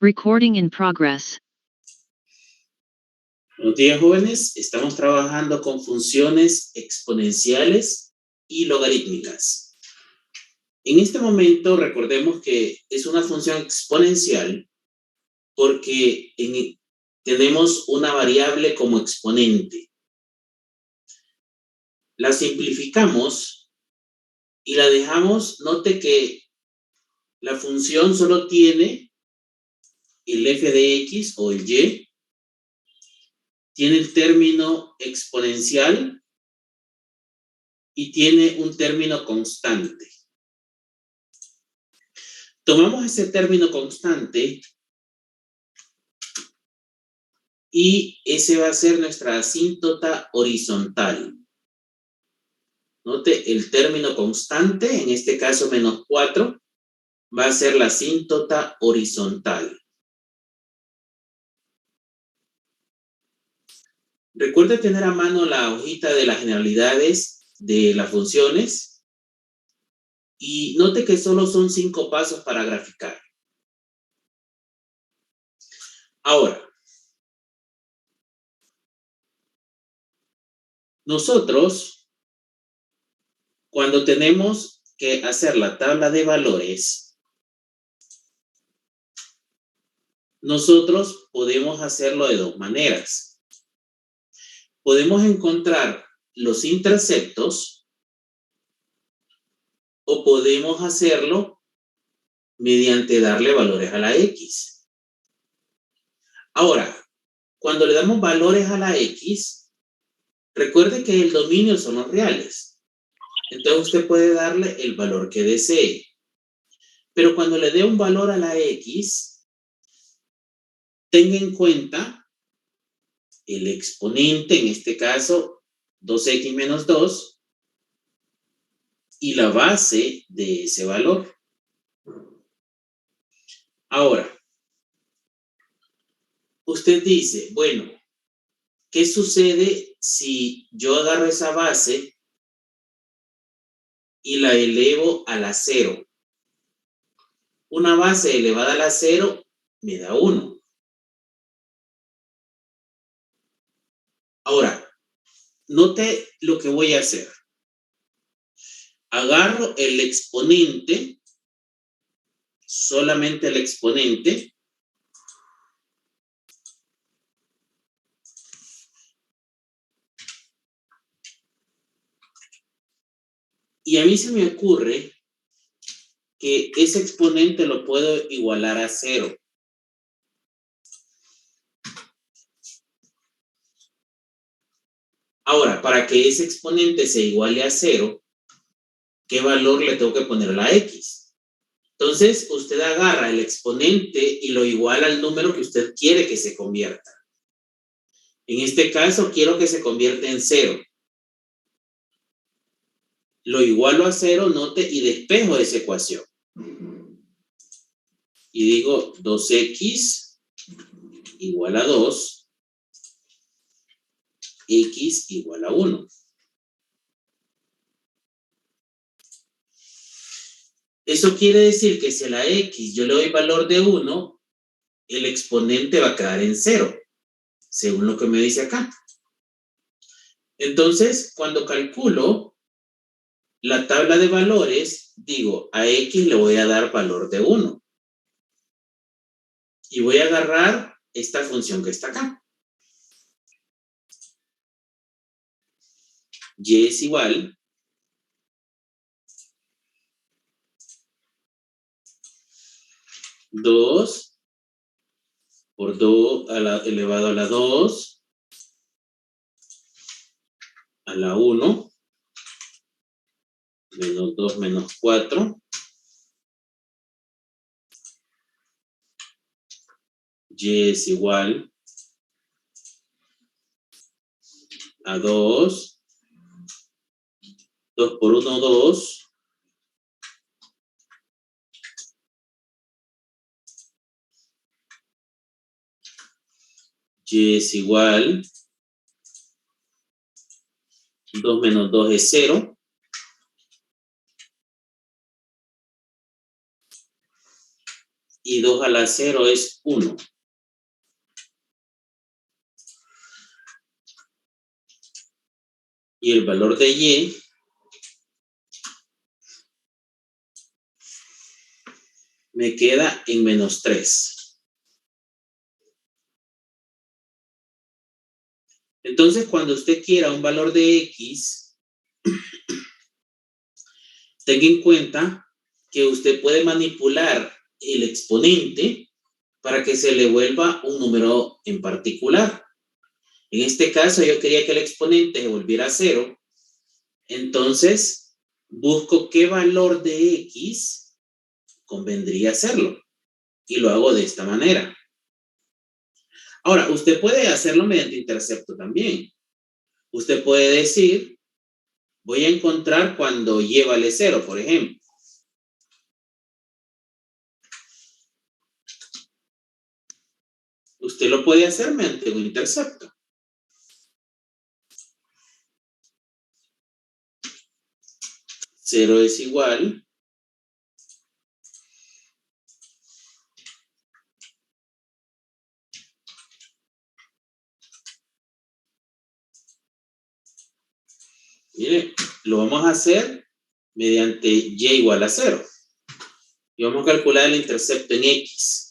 Recording in progress. Buenos días, jóvenes. Estamos trabajando con funciones exponenciales y logarítmicas. En este momento, recordemos que es una función exponencial porque tenemos una variable como exponente. La simplificamos y la dejamos. Note que la función solo tiene el f de x o el y, tiene el término exponencial y tiene un término constante. Tomamos ese término constante y ese va a ser nuestra asíntota horizontal. Note, el término constante, en este caso menos 4, va a ser la asíntota horizontal. Recuerde tener a mano la hojita de las generalidades de las funciones y note que solo son 5 pasos para graficar. Ahora, nosotros, cuando tenemos que hacer la tabla de valores, nosotros podemos hacerlo de dos maneras. Podemos encontrar los interceptos o podemos hacerlo mediante darle valores a la X. Ahora, cuando le damos valores a la X, recuerde que el dominio son los reales. Entonces usted puede darle el valor que desee. Pero cuando le dé un valor a la X, tenga en cuenta el exponente, en este caso 2x menos 2, y la base de ese valor. Ahora, usted dice, bueno, ¿qué sucede si yo agarro esa base y la elevo a la 0? Una base elevada a la 0 me da 1. Ahora, note lo que voy a hacer. Agarro el exponente, solamente el exponente, y a mí se me ocurre que ese exponente lo puedo igualar a 0. Ahora, para que ese exponente se iguale a 0, ¿qué valor le tengo que poner a la X? Entonces, usted agarra el exponente y lo iguala al número que usted quiere que se convierta. En este caso, quiero que se convierta en 0. Lo igualo a 0, note, y despejo esa ecuación. Y digo 2x igual a 2, x igual a 1. Eso quiere decir que si a la x yo le doy valor de 1, el exponente va a quedar en 0, según lo que me dice acá. Entonces, cuando calculo la tabla de valores, digo, a x le voy a dar valor de 1. Y voy a agarrar esta función que está acá. Y es igual a 2 por 2 elevado a la 2 a la 1 menos 2 menos 4 y es igual a 2 por 1 2 y es igual 2 menos 2 es 0 y 2 a la 0 es 1. Y el valor de y me queda en menos 3. Entonces, cuando usted quiera un valor de x, tenga en cuenta que usted puede manipular el exponente para que se le vuelva un número en particular. En este caso, yo quería que el exponente se volviera 0. Entonces, busco qué valor de x convendría hacerlo. Y lo hago de esta manera. Ahora, usted puede hacerlo mediante intercepto también. Usted puede decir, voy a encontrar cuando y vale 0, por ejemplo. Usted lo puede hacer mediante un intercepto. Cero es igual mire, lo vamos a hacer mediante y igual a 0. Y vamos a calcular el intercepto en x.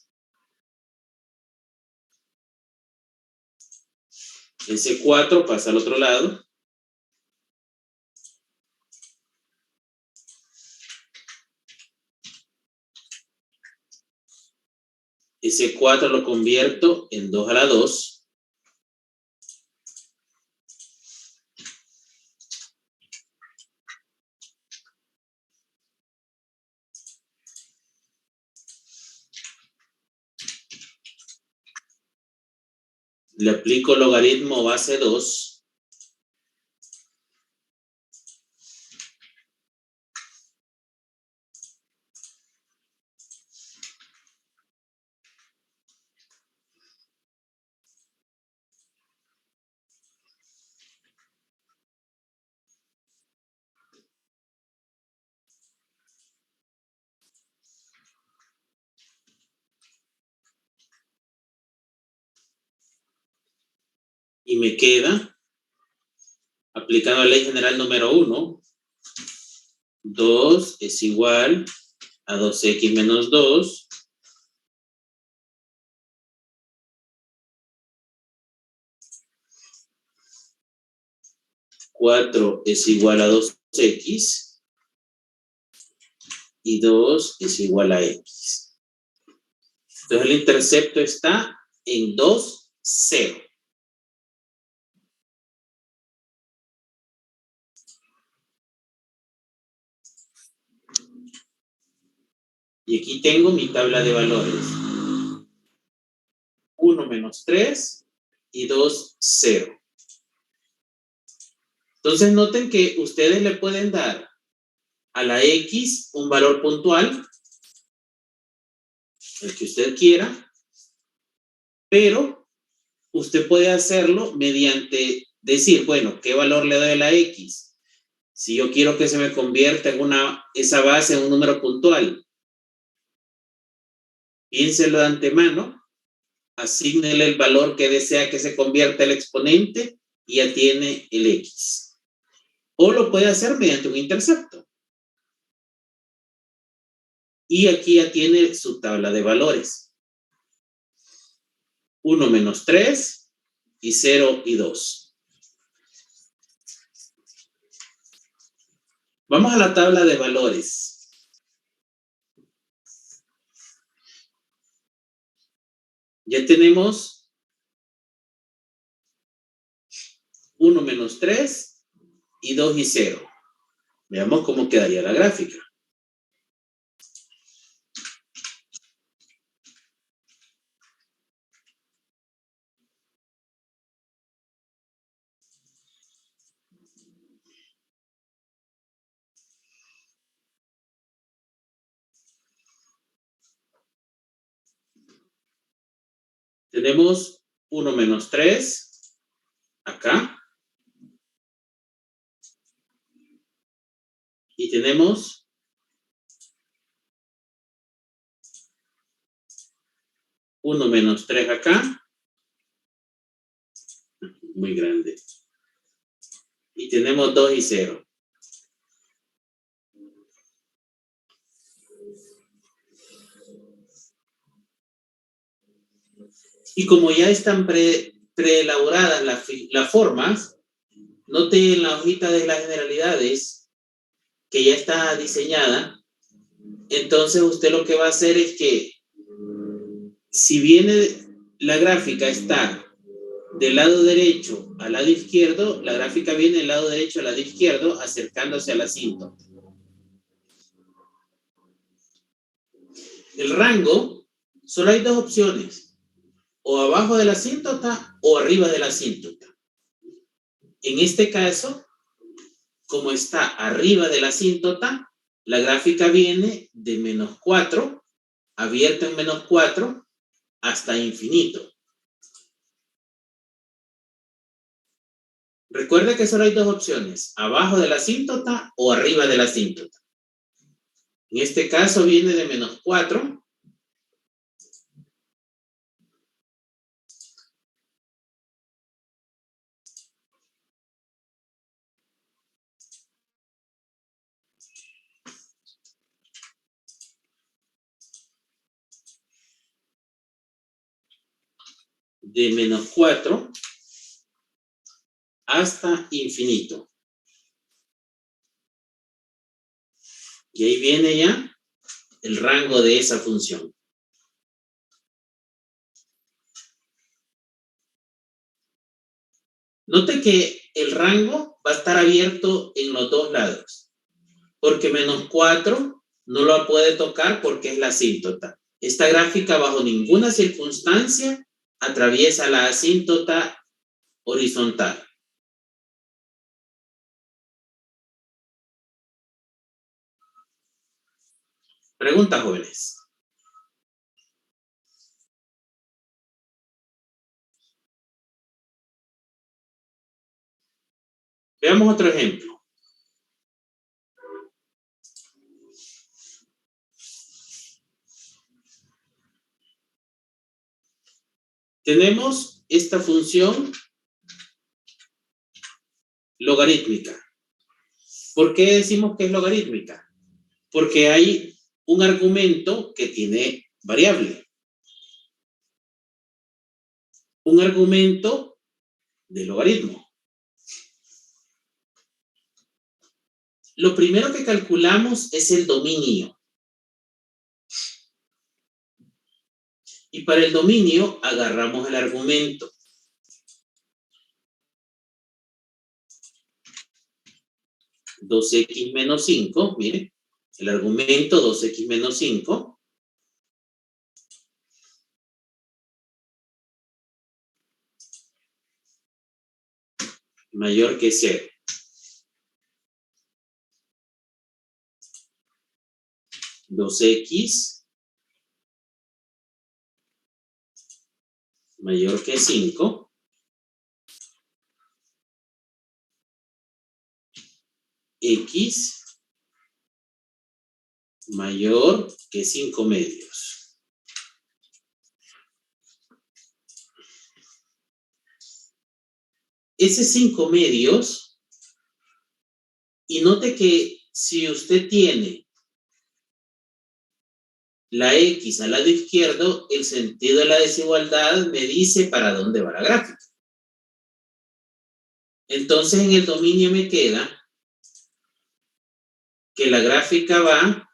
Ese 4 pasa al otro lado. Ese 4 lo convierto en 2 a la 2. Le aplico logaritmo base 2. Y me queda, aplicando la ley general número 1, 2 es igual a 2x menos 2. Cuatro es igual a 2x. Y 2 es igual a x. Entonces el intercepto está en 2, 0. Y aquí tengo mi tabla de valores. 1 menos 3 y 2, 0. Entonces noten que ustedes le pueden dar a la x un valor puntual, el que usted quiera, pero usted puede hacerlo mediante decir, bueno, ¿qué valor le doy a la x? Si yo quiero que se me convierta en esa base en un número puntual, piénselo de antemano, asígnele el valor que desea que se convierta el exponente y ya tiene el x. O lo puede hacer mediante un intercepto. Y aquí ya tiene su tabla de valores. 1 menos 3 y 0 y 2. Vamos a la tabla de valores. Ya tenemos 1 menos 3 y 2 y 0. Veamos cómo quedaría la gráfica. Tenemos 1 menos 3 acá. Y tenemos 1 menos 3 acá. Muy grande. Y tenemos 2 y 0. Y como ya están preelaboradas las formas, note en la hojita de las generalidades que ya está diseñada. Entonces usted lo que va a hacer es que si viene la gráfica está del lado derecho al lado izquierdo, la gráfica viene del lado derecho al lado izquierdo acercándose a la asíntota. El rango, solo hay dos opciones, o abajo de la asíntota o arriba de la asíntota. En este caso, como está arriba de la asíntota, la gráfica viene de menos 4, abierta en menos 4, hasta infinito. Recuerda que solo hay dos opciones, abajo de la asíntota o arriba de la asíntota. En este caso viene de menos 4. De menos 4 hasta infinito. Y ahí viene ya el rango de esa función. Note que el rango va a estar abierto en los dos lados, porque menos 4 no lo puede tocar porque es la asíntota. Esta gráfica bajo ninguna circunstancia atraviesa la asíntota horizontal. Pregunta, jóvenes. Veamos otro ejemplo. Tenemos esta función logarítmica. ¿Por qué decimos que es logarítmica? Porque hay un argumento que tiene variable. Un argumento de logaritmo. Lo primero que calculamos es el dominio. Y para el dominio agarramos el argumento. (2x menos 5), mire, el argumento 2x menos 5 mayor que 0. (2x mayor que 5) x mayor que 5 medios. Ese 5 medios, y note que si usted tiene la x al lado izquierdo, el sentido de la desigualdad me dice para dónde va la gráfica. Entonces en el dominio me queda que la gráfica va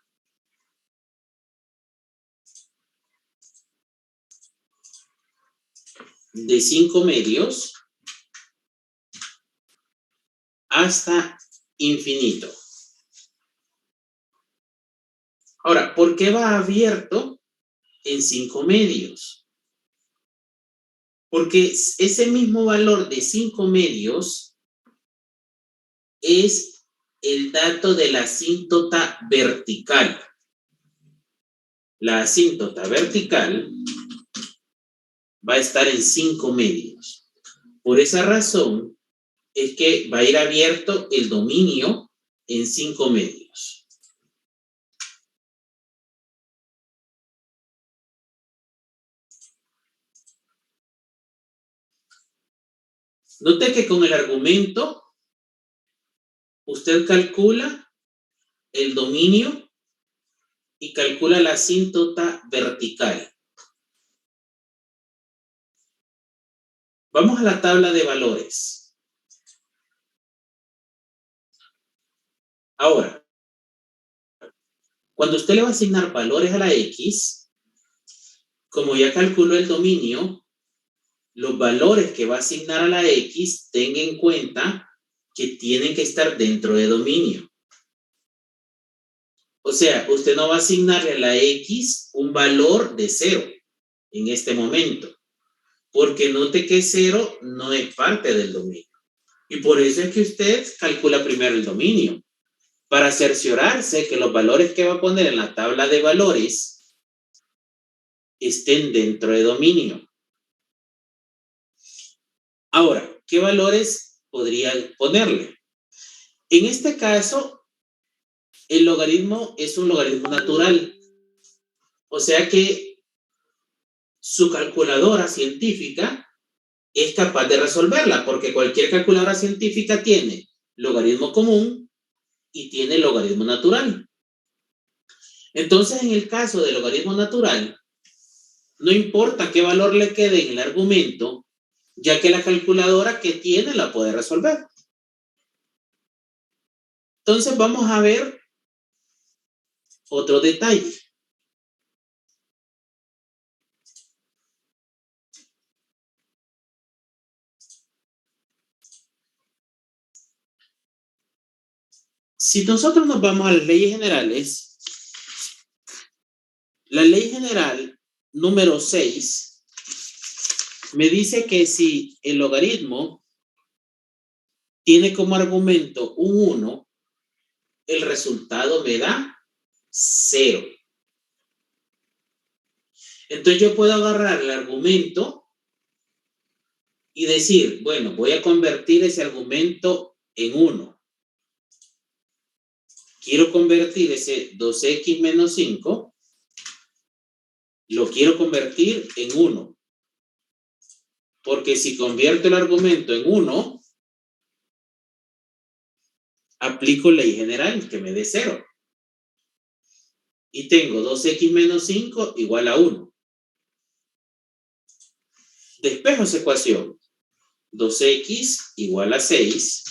de 5 medios hasta infinito. Ahora, ¿por qué va abierto en 5 medios? Porque ese mismo valor de 5 medios es el dato de la asíntota vertical. La asíntota vertical va a estar en 5 medios. Por esa razón es que va a ir abierto el dominio en 5 medios. Note que con el argumento usted calcula el dominio y calcula la asíntota vertical. Vamos a la tabla de valores. Ahora, cuando usted le va a asignar valores a la X, como ya calculó el dominio, los valores que va a asignar a la X, tenga en cuenta que tienen que estar dentro de dominio. O sea, usted no va a asignarle a la X un valor de 0 en este momento, porque note que 0 no es parte del dominio. Y por eso es que usted calcula primero el dominio, para cerciorarse que los valores que va a poner en la tabla de valores estén dentro de dominio. Ahora, ¿qué valores podría ponerle? En este caso, el logaritmo es un logaritmo natural. O sea que su calculadora científica es capaz de resolverla, porque cualquier calculadora científica tiene logaritmo común y tiene logaritmo natural. Entonces, en el caso del logaritmo natural, no importa qué valor le quede en el argumento, ya que la calculadora que tiene la puede resolver. Entonces, vamos a ver otro detalle. Si nosotros nos vamos a las leyes generales, la ley general número 6 me dice que si el logaritmo tiene como argumento un 1, el resultado me da 0. Entonces yo puedo agarrar el argumento y decir, bueno, voy a convertir ese argumento en 1. Quiero convertir ese 2x menos 5, lo quiero convertir en 1. Porque si convierto el argumento en 1, aplico ley general que me dé 0. Y tengo 2x menos 5 igual a 1. Despejo esa ecuación. 2x igual a 6.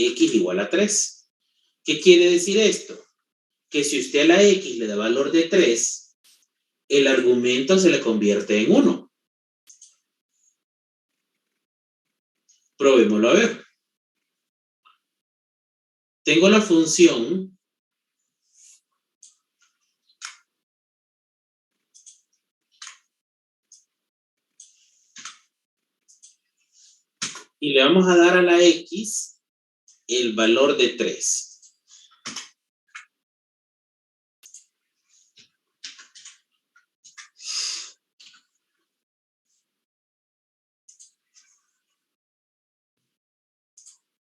X igual a 3. ¿Qué quiere decir esto? Que si usted a la X le da valor de 3, el argumento se le convierte en 1. Probémoslo a ver. Tengo la función y le vamos a dar a la X el valor de 3.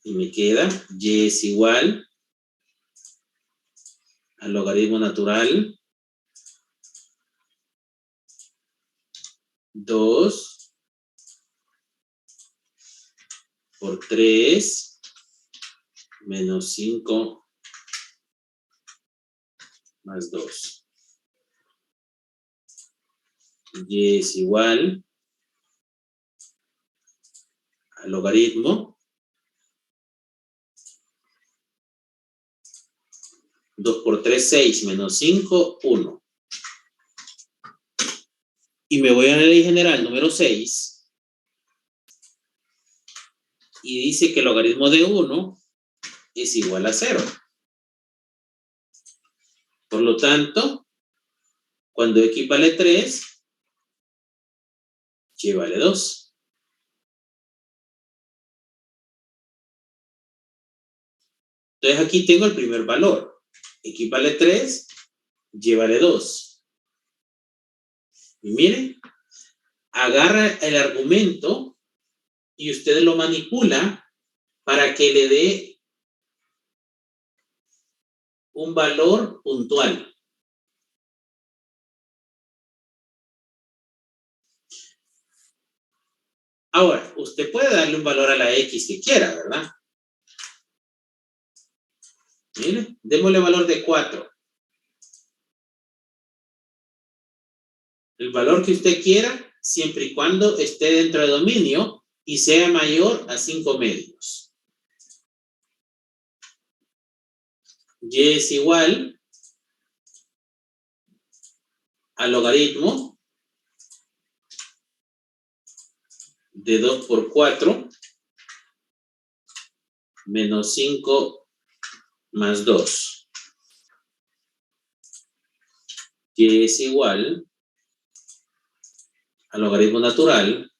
Y me queda y es igual al logaritmo natural 2 por 3 menos 5 más 2. Y es igual al logaritmo 2 por 3, 6 menos 5, 1. Y me voy a la ley general número 6 y dice que el logaritmo de 1 es igual a 0. Por lo tanto, cuando x vale 3, y vale 2. Entonces aquí tengo el primer valor. X vale 3, y vale 2. Y miren, agarra el argumento y usted lo manipula para que le dé un valor puntual. Ahora, usted puede darle un valor a la X que quiera, ¿verdad? Mire, démosle valor de 4. El valor que usted quiera, siempre y cuando esté dentro de dominio y sea mayor a 5 medios. Y es igual al logaritmo de 2 por 4 menos 5 más 2. Y es igual al logaritmo natural.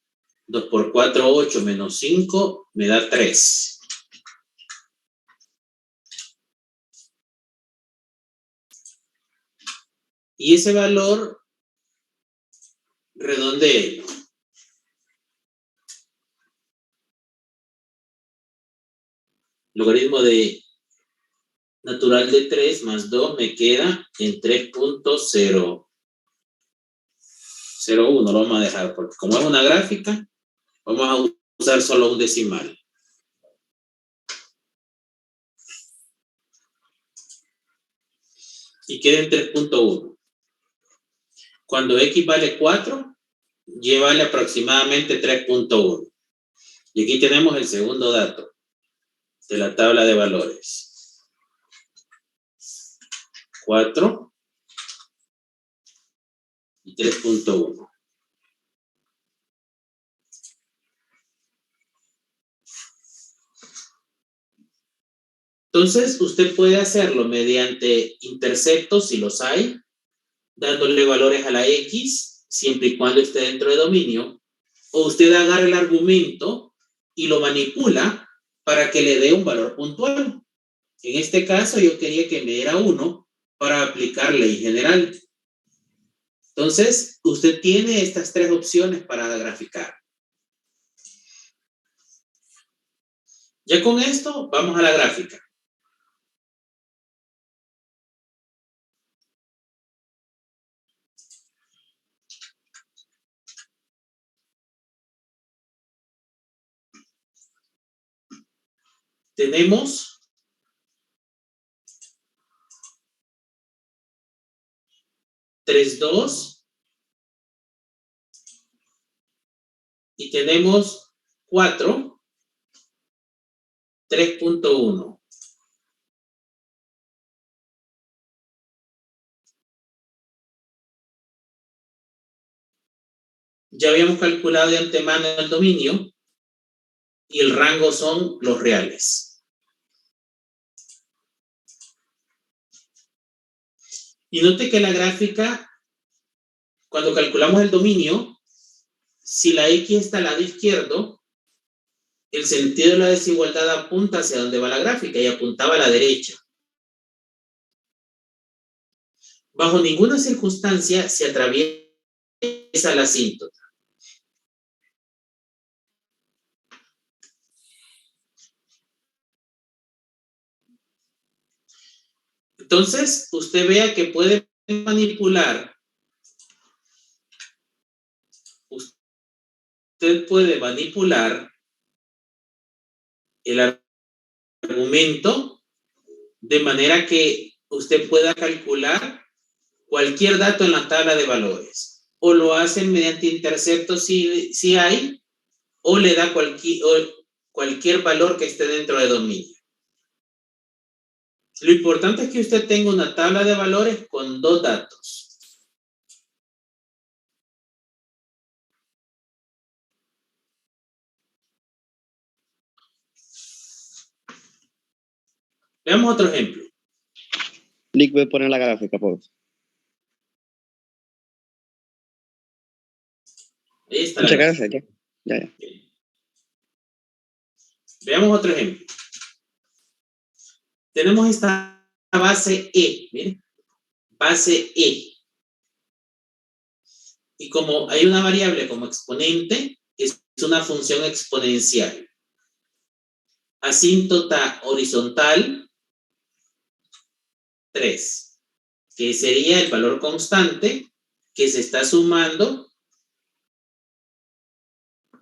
2 por 4, 8 menos 5 me da 3. Y ese valor redondeo. Logaritmo de natural de 3 más 2 me queda en 3.001. Lo vamos a dejar porque como es una gráfica, vamos a usar solo un decimal. Y queda en 3.1. Cuando X vale 4, Y vale aproximadamente 3.1. Y aquí tenemos el segundo dato de la tabla de valores. 4 y 3.1. Entonces, usted puede hacerlo mediante interceptos, si los hay, dándole valores a la X, siempre y cuando esté dentro de dominio, o usted agarra el argumento y lo manipula para que le dé un valor puntual. En este caso, yo quería que me diera 1 para aplicar ley general. Entonces, usted tiene estas 3 opciones para graficar. Ya con esto, vamos a la gráfica. Tenemos tres, 2 y tenemos 4, 3.1. Ya habíamos calculado de antemano el dominio y el rango son los reales. Y note que la gráfica, cuando calculamos el dominio, si la X está al lado izquierdo, el sentido de la desigualdad apunta hacia donde va la gráfica y apuntaba a la derecha. Bajo ninguna circunstancia se atraviesa la asíntota. Entonces, usted vea que puede manipular. Usted puede manipular el argumento de manera que usted pueda calcular cualquier dato en la tabla de valores. O lo hacen mediante interceptos si hay, o le da cualquier valor que esté dentro de dominio. Lo importante es que usted tenga una tabla de valores con 2 datos. Veamos otro ejemplo. Nick, voy a poner la gráfica, por favor. Ahí está. Muchas gracias. Ya. Veamos otro ejemplo. Tenemos esta base E, miren, base E. Y como hay una variable como exponente, es una función exponencial. Asíntota horizontal, 3, que sería el valor constante que se está sumando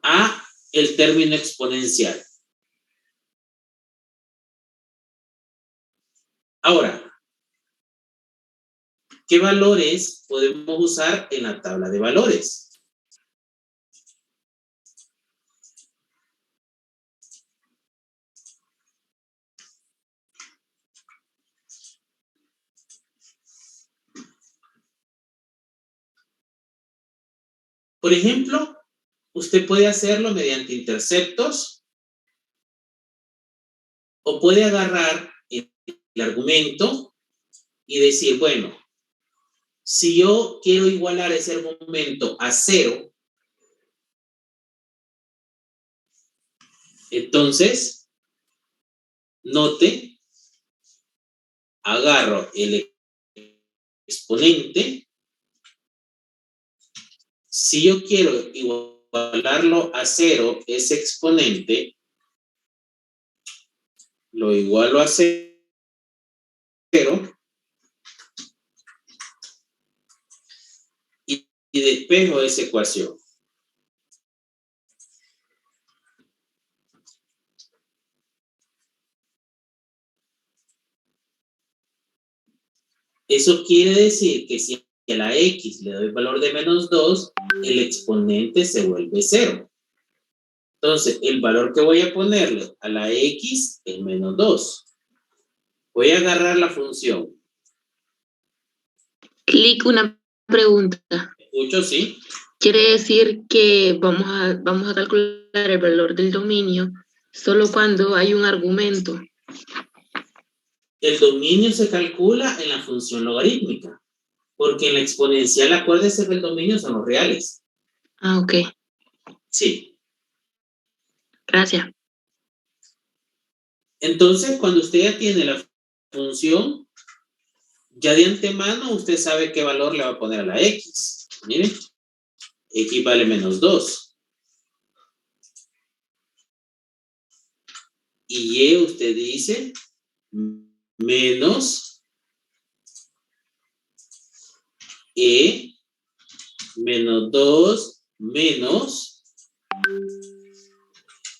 a el término exponencial. Ahora, ¿qué valores podemos usar en la tabla de valores? Por ejemplo, usted puede hacerlo mediante interceptos o puede agarrar el argumento y decir, bueno, si yo quiero igualar ese argumento a 0, entonces, note, agarro el exponente. Si yo quiero igualarlo a 0, ese exponente, lo igualo a 0 y despejo esa ecuación. Eso quiere decir que si a la x le doy valor de menos 2, el exponente se vuelve 0. Entonces, el valor que voy a ponerle a la x es menos 2. Voy a agarrar la función. Clic, una pregunta. ¿Escucho? Sí. Quiere decir que vamos a calcular el valor del dominio solo cuando hay un argumento. El dominio se calcula en la función logarítmica, porque en la exponencial, acuérdese que el dominio son los reales. Ah, ok. Sí. Gracias. Entonces, cuando usted ya tiene la función, ya de antemano usted sabe qué valor le va a poner a la x. Miren, x vale menos 2. Y y usted dice menos e menos 2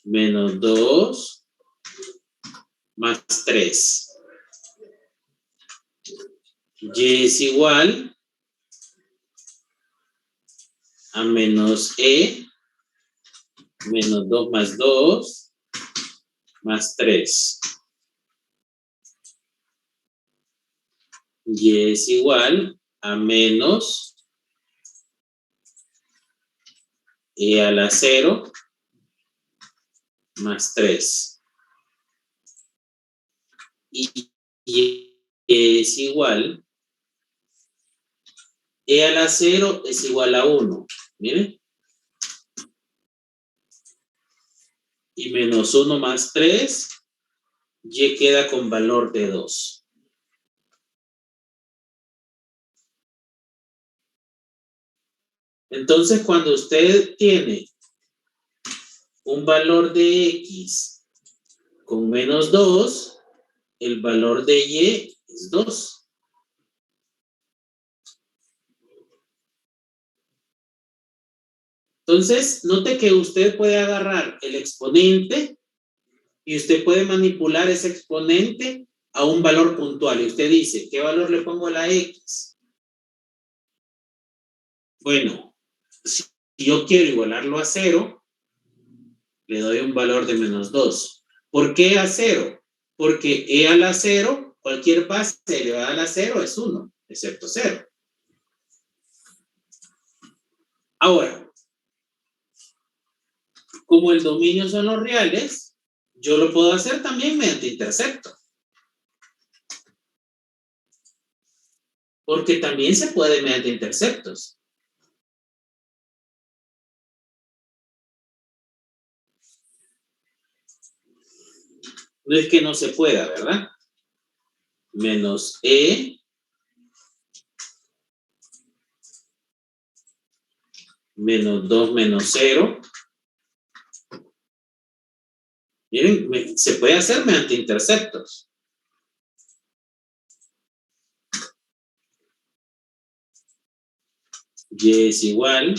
menos 2 más 3. Y es igual a menos e menos 2 más 2 más 3. Y es igual a menos e a la 0 más 3. Y es igual, e a la 0 es igual a 1. Miren. Y menos 1 más 3, y queda con valor de 2. Entonces, cuando usted tiene un valor de x con menos 2, el valor de y es 2. Entonces, note que usted puede agarrar el exponente y usted puede manipular ese exponente a un valor puntual. Y usted dice, ¿qué valor le pongo a la x? Bueno, si yo quiero igualarlo a 0, le doy un valor de menos 2. ¿Por qué a 0? Porque e a la 0, cualquier base elevada a la 0 es 1, excepto 0. Ahora, como el dominio son los reales, yo lo puedo hacer también mediante intercepto. Porque también se puede mediante interceptos. No es que no se pueda, ¿verdad? Menos e menos 2 menos 0. Miren, se puede hacer mediante interceptos. Y es igual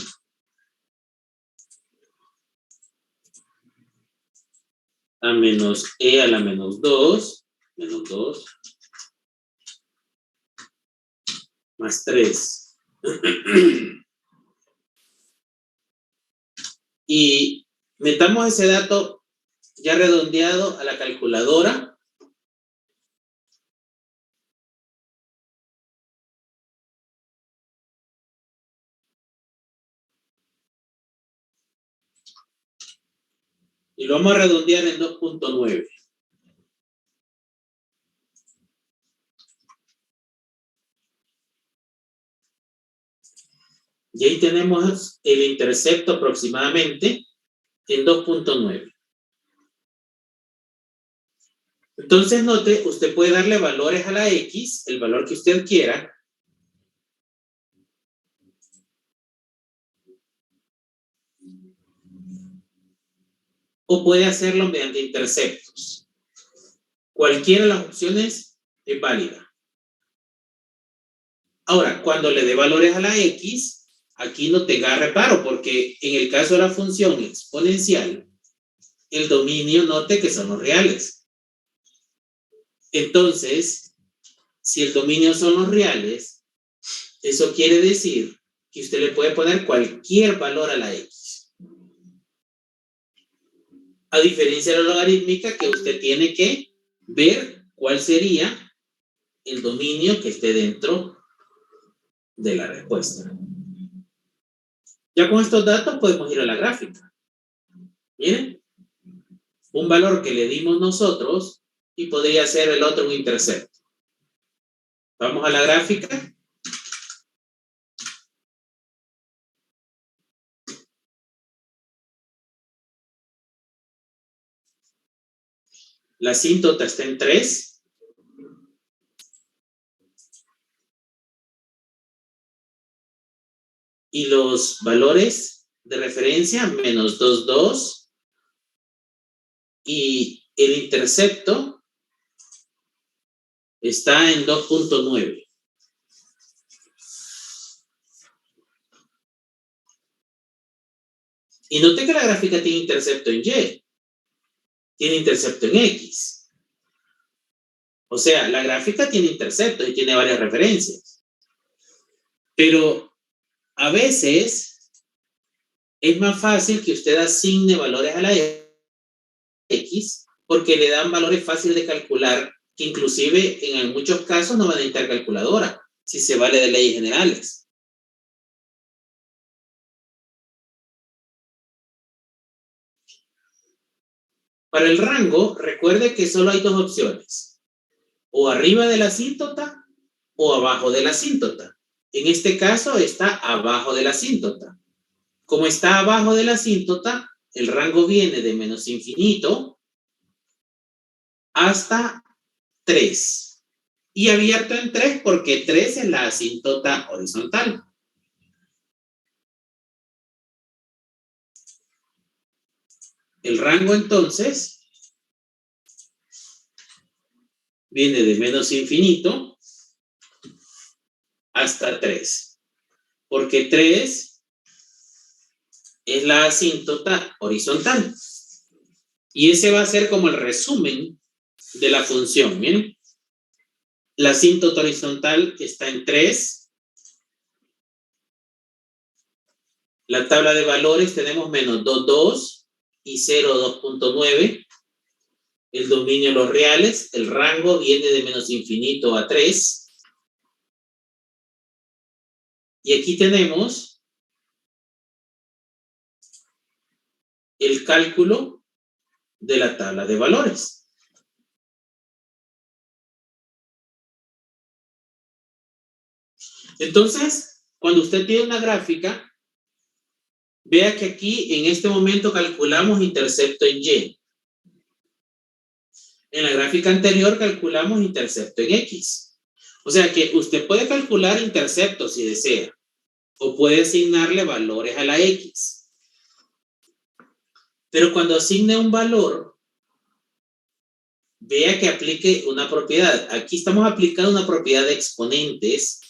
a menos e a la menos 2, más 3. Y metamos ese dato ya redondeado a la calculadora. Y lo vamos a redondear en 2.9. Y ahí tenemos el intercepto aproximadamente en 2.9. Entonces, note, usted puede darle valores a la X, el valor que usted quiera. O puede hacerlo mediante interceptos. Cualquiera de las opciones es válida. Ahora, cuando le dé valores a la X, aquí no tenga reparo, porque en el caso de la función exponencial, el dominio, note que son los reales. Entonces, si el dominio son los reales, eso quiere decir que usted le puede poner cualquier valor a la X. A diferencia de la logarítmica, que usted tiene que ver cuál sería el dominio que esté dentro de la respuesta. Ya con estos datos podemos ir a la gráfica. Miren, un valor que le dimos nosotros y podría ser el otro un intercepto. Vamos a la gráfica. La asíntota está en 3. Y los valores de referencia, menos 2, 2. Y el intercepto está en 2.9. Y note que la gráfica tiene intercepto en Y. Tiene intercepto en X. O sea, la gráfica tiene intercepto y tiene varias referencias. Pero a veces es más fácil que usted asigne valores a la X porque le dan valores fáciles de calcular que inclusive en muchos casos no van a necesitar calculadora si se vale de leyes generales. Para el rango, recuerde que solo hay dos opciones. O arriba de la asíntota o abajo de la asíntota. En este caso está abajo de la asíntota. Como está abajo de la asíntota, el rango viene de menos infinito hasta 3. Y abierto en 3 porque 3 es la asíntota horizontal. El rango entonces viene de menos infinito hasta 3. Porque 3 es la asíntota horizontal. Y ese va a ser como el resumen de la función. Miren. La asíntota horizontal está en 3. La tabla de valores tenemos menos 2, 2 y 0, 2.9. El dominio de los reales, el rango viene de menos infinito a 3. Y aquí tenemos el cálculo de la tabla de valores. Entonces, cuando usted tiene una gráfica, vea que aquí en este momento calculamos intercepto en Y. En la gráfica anterior calculamos intercepto en X. O sea que usted puede calcular intercepto si desea, o puede asignarle valores a la X. Pero cuando asigne un valor, vea que aplique una propiedad. Aquí estamos aplicando una propiedad de exponentes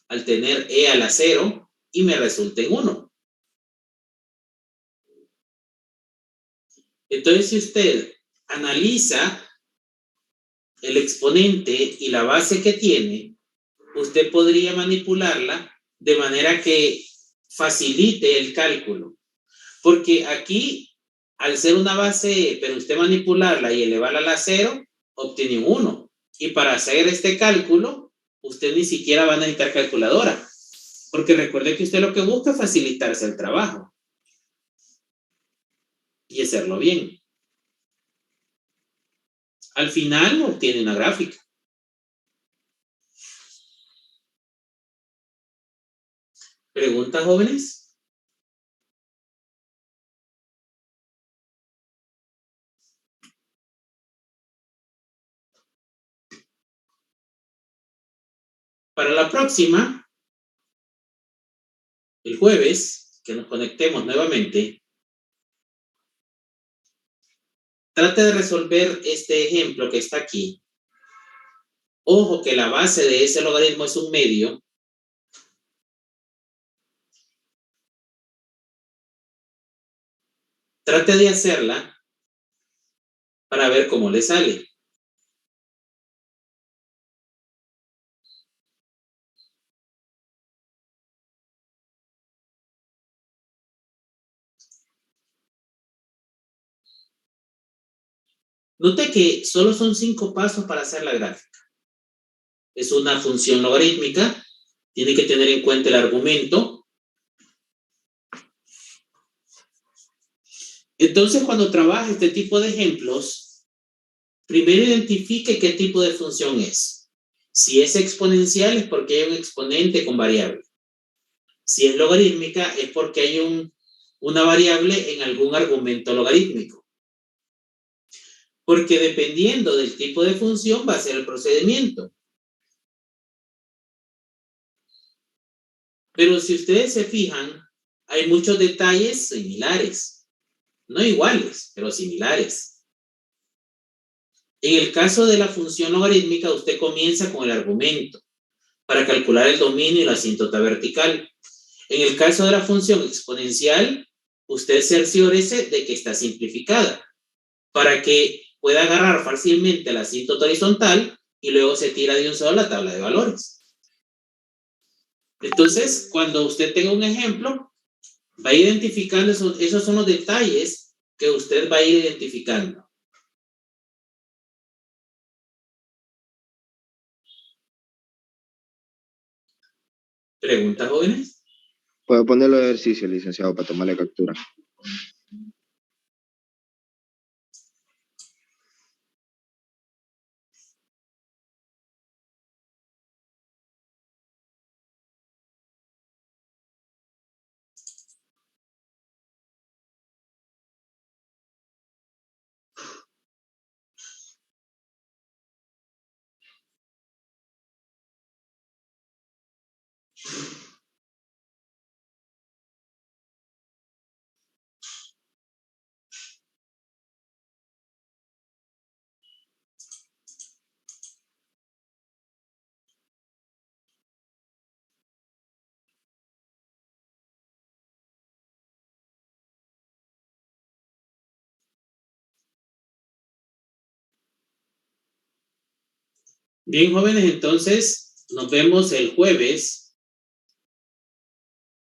al tener e a la 0 y me resulta en 1. Entonces, si usted analiza el exponente y la base que tiene, usted podría manipularla de manera que facilite el cálculo. Porque aquí, al ser una base, pero usted manipularla y elevarla a la 0, obtiene un 1. Y para hacer este cálculo, usted ni siquiera va a necesitar calculadora. Porque recuerde que usted lo que busca es facilitarse el trabajo. Y hacerlo bien. Al final obtiene una gráfica. ¿Preguntas, jóvenes? Para la próxima, el jueves, que nos conectemos nuevamente, trate de resolver este ejemplo que está aquí. Ojo que la base de ese logaritmo es un medio. Trate de hacerla para ver cómo le sale. Note que solo son 5 pasos para hacer la gráfica. Es una función logarítmica. Tiene que tener en cuenta el argumento. Entonces, cuando trabaje este tipo de ejemplos, primero identifique qué tipo de función es. Si es exponencial es porque hay un exponente con variable. Si es logarítmica es porque hay una variable en algún argumento logarítmico. Porque dependiendo del tipo de función va a ser el procedimiento. Pero si ustedes se fijan, hay muchos detalles similares. No iguales, pero similares. En el caso de la función logarítmica, usted comienza con el argumento para calcular el dominio y la asíntota vertical. En el caso de la función exponencial, usted cerciórese de que está simplificada para que pueda agarrar fácilmente la asíntota horizontal y luego se tira de un solo la tabla de valores. Entonces, cuando usted tenga un ejemplo, va a ir identificando esos son los detalles que usted va a ir identificando. ¿Preguntas, jóvenes? Puedo ponerlo de ejercicio, licenciado, para tomarle captura. Bien, jóvenes, entonces nos vemos el jueves.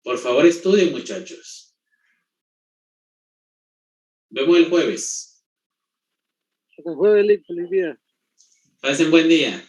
Por favor, estudien, muchachos. Vemos el jueves. Hasta el jueves, Lick, feliz día. Pasen buen día.